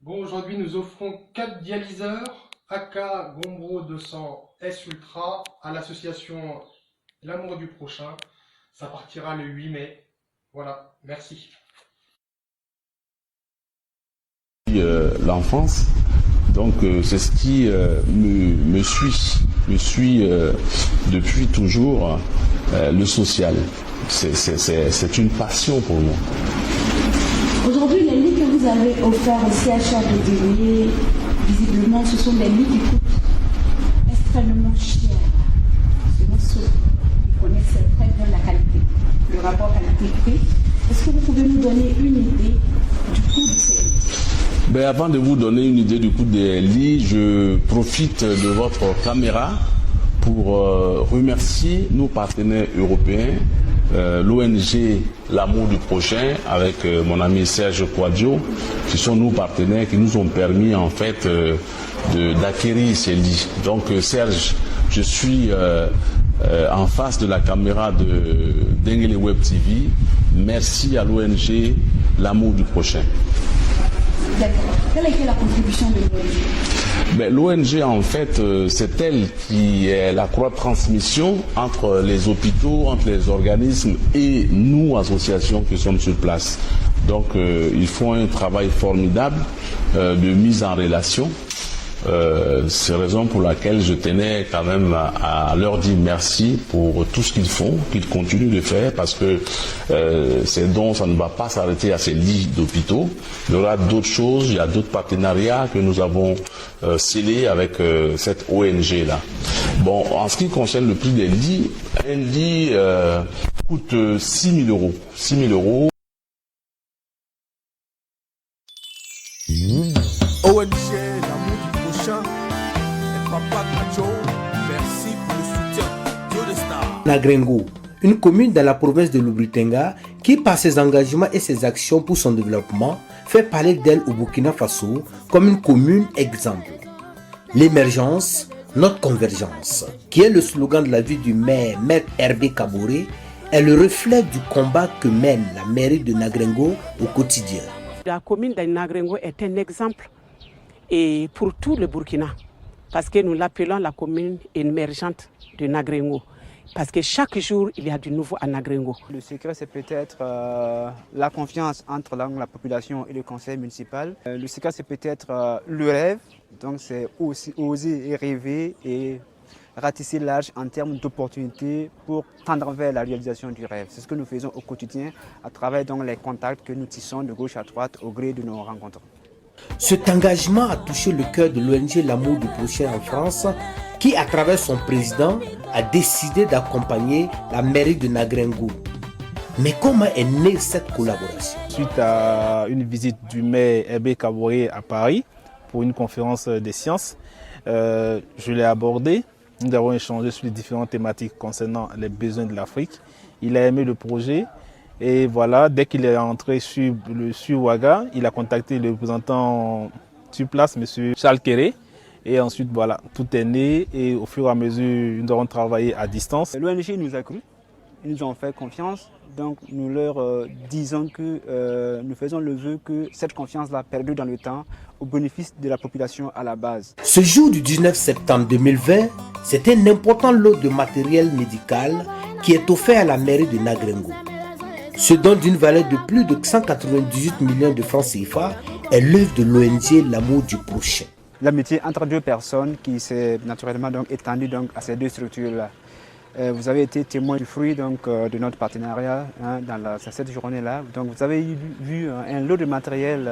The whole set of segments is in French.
Bon, aujourd'hui, nous offrons 4 dialyseurs AK Gombro 200 S Ultra à l'association L'amour du prochain. Ça partira le 8 mai. Voilà, merci. L'enfance. Donc c'est ce qui me suit depuis toujours, le social. C'est une passion pour moi. Aujourd'hui, les lits que vous avez offerts au CHR de Délé, visiblement, ce sont des lits qui coûtent extrêmement cher. Selon ceux qui connaissent très bien la qualité, le rapport qualité-prix. Est-ce que vous pouvez nous donner une idée du coût de ces lits? Avant de vous donner une idée du coût des lits, je profite de votre caméra pour remercier nos partenaires européens, l'ONG L'amour du prochain avec mon ami Serge Quadio, qui sont nos partenaires qui nous ont permis en fait d'acquérir ces lits. Donc Serge, je suis en face de la caméra de Denguele Web TV. Merci à l'ONG L'amour du prochain. D'accord. Quelle a été la contribution de l'ONG? L'ONG, en fait, c'est elle qui est la croix de transmission entre les hôpitaux, entre les organismes et nous, associations qui sommes sur place. Donc, ils font un travail formidable de mise en relation. C'est la raison pour laquelle je tenais quand même à leur dire merci pour tout ce qu'ils font, qu'ils continuent de faire, parce que ces dons, ça ne va pas s'arrêter à ces lits d'hôpitaux. Il y aura d'autres choses, il y a d'autres partenariats que nous avons scellés avec cette ONG-là. Bon, en ce qui concerne le prix des lits, un lit coûte 6 000 euros. 6 000 euros. ONG L'amour du prochain et Papa Kacho, merci pour le soutien. Dieu de Star. Nagrengo, une commune dans la province de Lubritanga qui, par ses engagements et ses actions pour son développement, fait parler d'elle au Burkina Faso comme une commune exemple. L'émergence, notre convergence, qui est le slogan de la vie du maire Maître Hervé Kaboré, est le reflet du combat que mène la mairie de Nagrengo au quotidien. La commune de Nagrengo est un exemple et pour tout le Burkina, parce que nous l'appelons la commune émergente de Nagrengo, parce que chaque jour, il y a du nouveau à Nagrengo. Le secret, c'est peut-être la confiance entre la population et le conseil municipal. Le secret, c'est peut-être le rêve, donc c'est aussi oser et rêver et ratisser large en termes d'opportunités pour tendre vers la réalisation du rêve. C'est ce que nous faisons au quotidien à travers donc, les contacts que nous tissons de gauche à droite au gré de nos rencontres. Cet engagement a touché le cœur de l'ONG L'amour du prochain en France, qui, à travers son président, a décidé d'accompagner la mairie de Nagrengo. Mais comment est née cette collaboration? Suite à une visite du maire Hervé Kaboré à Paris pour une conférence des sciences, je l'ai abordé. Nous avons échangé sur les différentes thématiques concernant les besoins de l'Afrique. Il a aimé le projet. Et voilà, dès qu'il est entré sur Ouaga, il a contacté le représentant sur place, M. Charles Kéré. Et ensuite, voilà, tout est né et au fur et à mesure, nous avons travaillé à distance. L'ONG nous a cru, ils nous ont fait confiance. Donc nous leur disons que nous faisons le vœu que cette confiance-là perdure dans le temps au bénéfice de la population à la base. Ce jour du 19 septembre 2020, c'est un important lot de matériel médical qui est offert à la mairie de Nagrengo. Ce don d'une valeur de plus de 198 millions de francs CFA est l'œuvre de l'ONG L'amour du prochain. L'amitié entre deux personnes qui s'est naturellement donc étendue donc à ces deux structures-là. Vous avez été témoin du fruit donc, de notre partenariat dans cette journée-là. Donc vous avez vu un lot de matériel,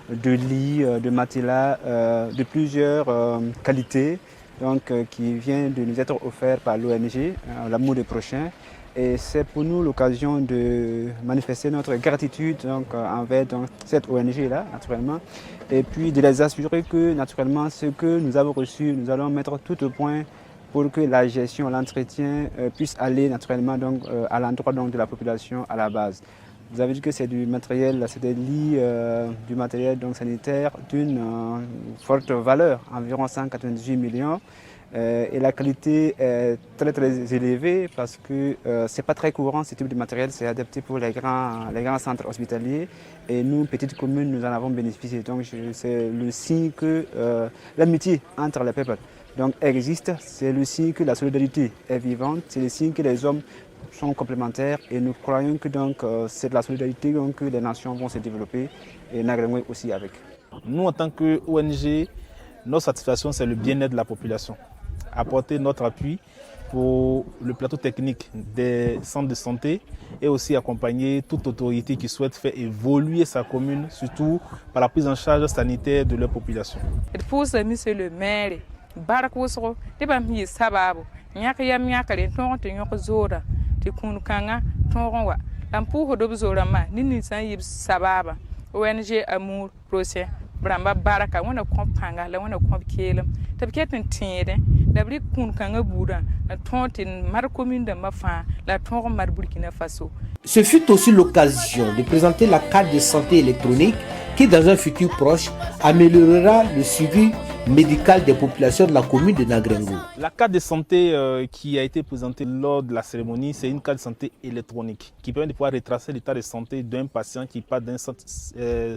de lits, de matelas, de plusieurs qualités donc, qui vient de nous être offert par l'ONG L'amour du prochain. Et c'est pour nous l'occasion de manifester notre gratitude donc, envers donc, cette ONG-là, naturellement. Et puis de les assurer que, naturellement, ce que nous avons reçu, nous allons mettre tout au point pour que la gestion, l'entretien puisse aller naturellement donc, à l'endroit de la population à la base. Vous avez dit que c'est du matériel, c'est des lits, du matériel donc, sanitaire d'une forte valeur, environ 198 millions. Et la qualité est très très élevée parce que c'est pas très courant ce type de matériel, c'est adapté pour les grands centres hospitaliers et nous, petites communes, nous en avons bénéficié. Donc c'est le signe que l'amitié entre les peuples existe, c'est le signe que la solidarité est vivante, c'est le signe que les hommes sont complémentaires et nous croyons que c'est de la solidarité que les nations vont se développer et Nagrengoué aussi avec. Nous, en tant qu'ONG, notre satisfaction, c'est le bien-être de la population. Apporter notre appui pour le plateau technique des centres de santé et aussi accompagner toute autorité qui souhaite faire évoluer sa commune, surtout par la prise en charge sanitaire de leur population. Monsieur le maire, Barakoso, Debami Sababu, Nyakayam Yakari, Tonto Zora, Tikunkanga, Tonwa, Lampu Dobzorama, Nini Sayib Sababa, ONG Amour Procès. Bramba baraka wana kompanga la wana kompkela tabketin tiede dabri kun kanga bura la tontin mar commune de mafa la ton mar Burkina Faso. Ce fut aussi l'occasion de présenter la carte de santé électronique qui dans un futur proche améliorera le suivi médical des populations de la commune de Nagrengo. La carte de santé qui a été présentée lors de la cérémonie, c'est une carte de santé électronique qui permet de pouvoir retracer l'état de santé d'un patient qui part d'un centre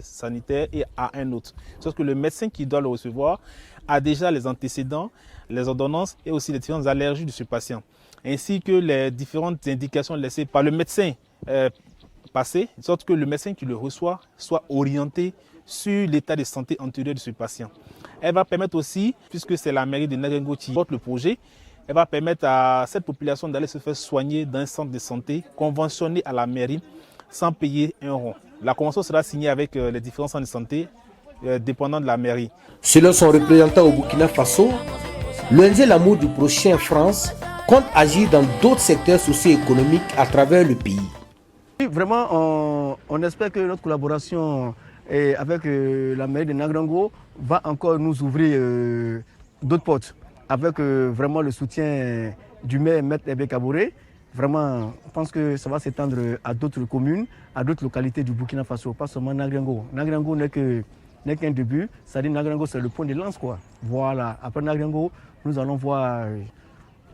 sanitaire et à un autre. Sauf que le médecin qui doit le recevoir a déjà les antécédents, les ordonnances et aussi les différentes allergies de ce patient, ainsi que les différentes indications laissées par le médecin passé, de sorte que le médecin qui le reçoit soit orienté sur l'état de santé antérieur de ce patient. Elle va permettre aussi, puisque c'est la mairie de Nagrengo qui porte le projet, elle va permettre à cette population d'aller se faire soigner dans un centre de santé conventionné à la mairie sans payer un rond. La convention sera signée avec les différents centres de santé dépendant de la mairie. Selon son représentant au Burkina Faso, l'ONG L'Amour du Prochain France compte agir dans d'autres secteurs socio-économiques à travers le pays. Vraiment, on espère que notre collaboration avec la mairie de Nagrengo va encore nous ouvrir d'autres portes. Avec vraiment le soutien du maire Maître Ebé Kaboré. Vraiment, je pense que ça va s'étendre à d'autres communes, à d'autres localités du Burkina Faso, pas seulement Nagrengo. Nagrengo n'est qu'un début, c'est-à-dire Nagrengo c'est le point de lance, quoi. Voilà, après Nagrengo, nous allons voir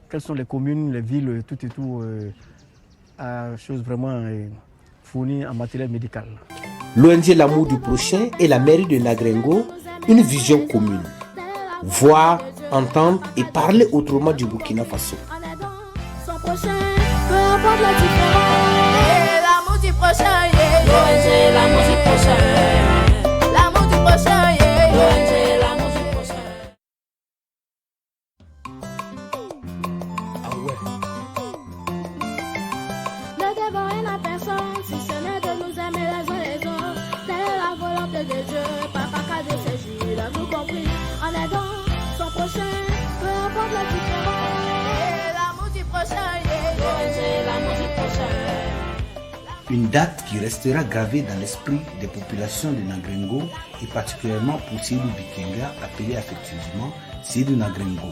quelles sont les communes, les villes, tout et tout, à choses vraiment fournies en matériel médical. L'ONG L'Amour du Prochain et la mairie de Nagrengo, une vision commune. Voir, entendre et parler autrement du Burkina Faso. L'amour du prochain, l'ONG L'Amour du Prochain. L'amour du prochain, l'ONG L'Amour du Prochain. Ah ouais. Ne devons rien à personne, si ce n'est de nous aimer les uns les autres. Telle est la volonté de Dieu, papa qu'a de ses jours, il a tout compris. En aidant son prochain, peu importe la différence. L'amour du prochain, l'amour du prochain. Une date qui restera gravée dans l'esprit des populations de Nagrengo et particulièrement pour Seydou Bikenga, appelé affectueusement Seydou Nagrengo.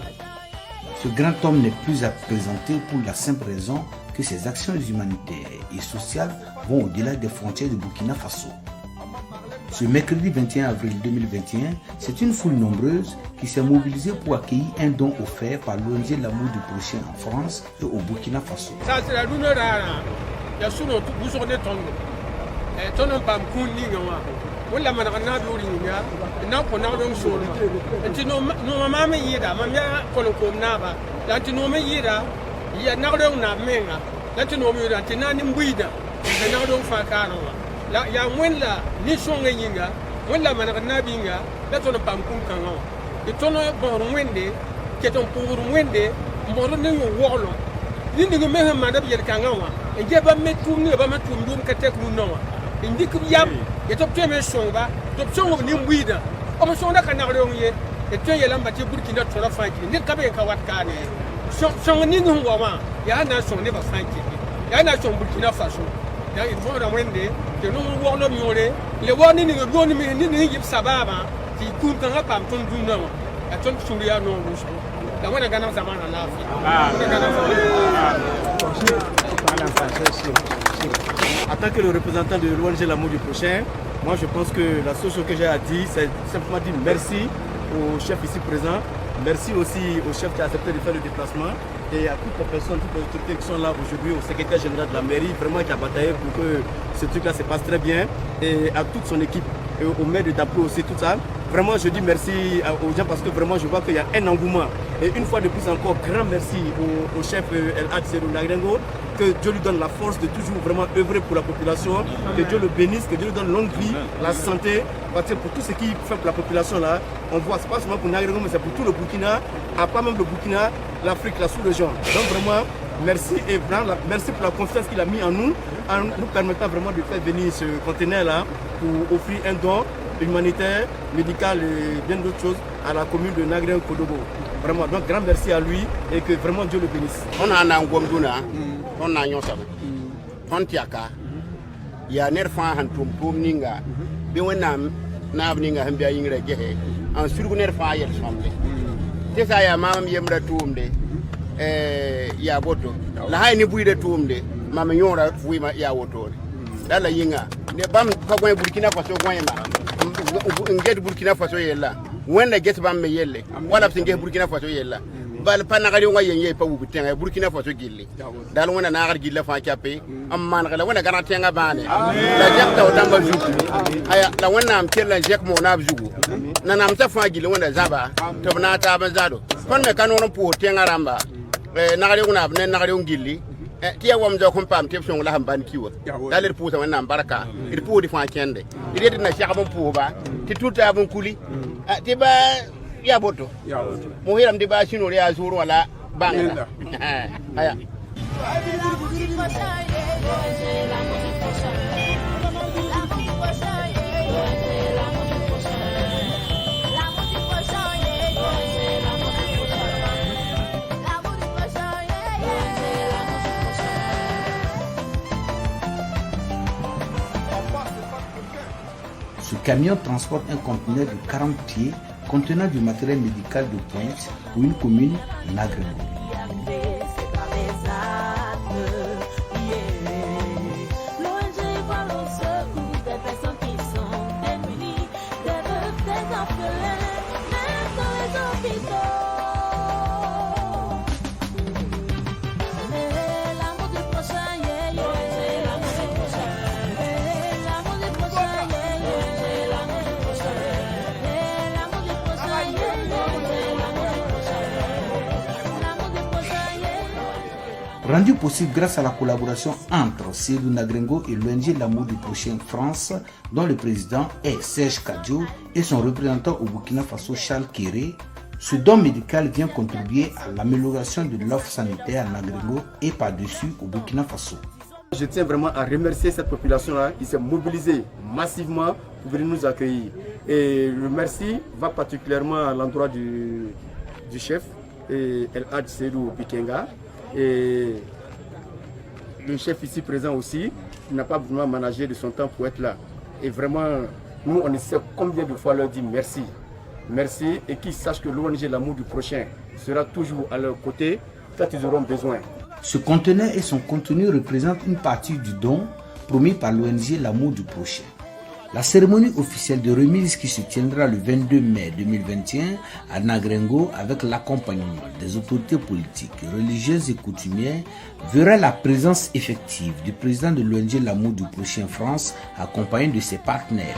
Ce grand homme n'est plus à présenter pour la simple raison que ses actions humanitaires et sociales vont au-delà des frontières du Burkina Faso. Ce mercredi 21 avril 2021, c'est une foule nombreuse qui s'est mobilisée pour accueillir un don offert par l'ONG L'Amour du Prochain en France et au Burkina Faso. La ya mwenda ni songa yinga mwenda manakana binga la tona pamkum kanga e tona bor mwende ke ton pour mwende mboro ne yo wolo ni ni me manda bi kanga wa e jeba metum ni ba metum dum ka tek nu no e ndik yam e to teme songa to songa ni mbida o mo songa kana ro ye e to ye lamba ti Burkina tora fanki ni ka be ka wat ka ne songa ni nu wa ya na songa ne ba fanki ya na songa Burkina Faso ya il faut la mwende que nous voulons mieux les warni ni go ni ni yip sababa ti kun kan pam ton du no a ton suriya no go so da wana gana zamana na En tant que le représentant de l'ONG L'Amour du Prochain, moi je pense que la seule chose que j'ai à dire, c'est simplement dire merci au chef ici présent, Merci aussi au chef qui a accepté de faire le déplacement et à toutes les personnes, toutes les autorités qui sont là aujourd'hui, au secrétaire général de la mairie, vraiment qui a bataillé pour que ce truc-là se passe très bien, et à toute son équipe, et au maire de Daplo aussi, tout ça. Vraiment, je dis merci aux gens parce que vraiment, je vois qu'il y a un engouement. Et une fois de plus encore, grand merci au chef El Hadj Seydou Nagrengo, que Dieu lui donne la force de toujours vraiment œuvrer pour la population, que Dieu le bénisse, que Dieu lui donne longue vie, la santé, parce que pour tout ce qu'il fait pour la population là, on voit, c'est pas seulement pour Nagrengo, mais c'est pour tout le Burkina, à part même le Burkina, l'Afrique, la sous-région. Donc vraiment, merci et merci pour la confiance qu'il a mis en nous permettant vraiment de faire venir ce conteneur là pour offrir un don humanitaire, médical et bien d'autres choses à la commune de Nagren Kodobo. Vraiment, donc grand merci à lui et que vraiment Dieu le bénisse. On a un Ngomduna, on a un Yosab, on tiaka, il y a un nerfan hantum pour Ninga, Biwenam, Navninga, Hambia Ingre Gehe, en Surguner Fire Somde. Tesaya Mam Yemra Tumde, Yaboto, La Haini Buida Tumde, Mamayora Fuima Yawoto, Dala Yinga, the Bam Pagway Burkina Faso Guayma, get Burkina Faso Yella. When I get Bam Yelle, one of the Burkina Faso Yella. But Panagawa Ye Pawu, Burkina Faso Gilly. That one an hour Gilla Fancape, a man, when I got a Tanga Bane, La Jacta Tamba Zuku. I when I'm telling Jack Monabzu, Nanamta Fagil, when the Zaba, Tobnata Bazado, Panacano Po, Tangaramba, Nagariuna, Nagariun Gilly. Tia wam jo kompam tip song la hamban kiwa dalir pusa wana baraka il pu di fa kende il na shaka bon puba ti tuta bon kuli ti ba ya boto mo hiram di ba sino ya zuru wala banga aya Ce camion transporte un conteneur de 40 pieds contenant du matériel médical de pointe pour une commune Nagrengo. Rendu possible grâce à la collaboration entre Seydou Nagrengo et l'ONG L'amour du prochain France, dont le président est Serge Kadjo et son représentant au Burkina Faso Charles Kéré, ce don médical vient contribuer à l'amélioration de l'offre sanitaire à Nagrengo et par-dessus au Burkina Faso. Je tiens vraiment à remercier cette population-là qui s'est mobilisée massivement pour venir nous accueillir. Et le merci va particulièrement à l'endroit du chef, El Hadj Seydou Bikenga. Et le chef ici présent aussi n'a pas vraiment managé de son temps pour être là. Et vraiment, nous on essaie combien de fois leur dire merci. Merci et qu'ils sachent que l'ONG L'amour du prochain sera toujours à leur côté quand ils auront besoin. Ce conteneur et son contenu représentent une partie du don promis par l'ONG L'amour du prochain. La cérémonie officielle de remise qui se tiendra le 22 mai 2021 à Nagrengo avec l'accompagnement des autorités politiques, religieuses et coutumières verra la présence effective du président de l'ONG L'amour du prochain France accompagné de ses partenaires.